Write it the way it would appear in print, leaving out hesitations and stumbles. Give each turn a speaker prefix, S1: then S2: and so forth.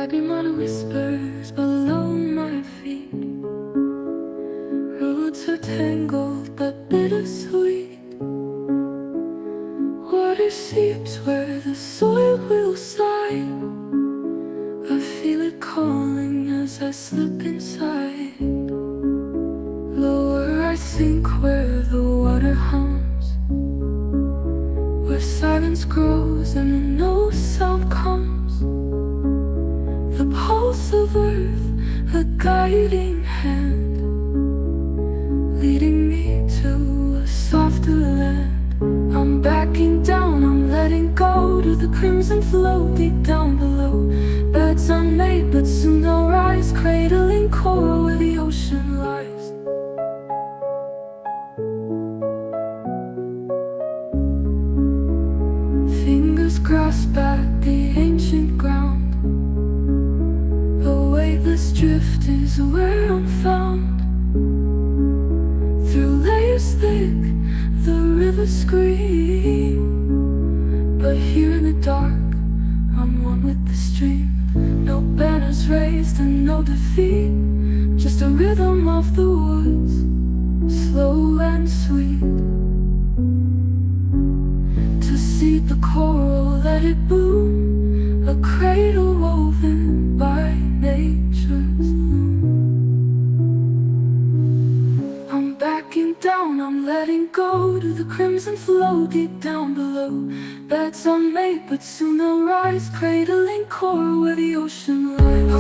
S1: Dragging on whispers below my feet. Roots are tangled but bittersweet. Water seeps where the soil will sigh. I feel it calling as I slip inside. Lower I sink where the water hums, where silence grows and no sound comes. The pulse of earth, a guiding hand, leading me to a softer land. I'm backing down, I'm letting go to the crimson flow deep down below. Beds unmade, but soon they'll rise, cradling coral where the ocean lies. Fingers grasp at the ancient ground. The weightless drift is where I'm found. Through layers thick, the rivers scream, but here in the dark, I'm one with the stream. No banners raised and no defeat, just a rhythm of the woods, slow and sweet. To seed the coral, let it bloom, a cradle woven by nature's loom. I'm backing down, I'm letting go to the crimson flow deep down below. Beds unmade, but soon they'll rise, cradling coral where the ocean lies.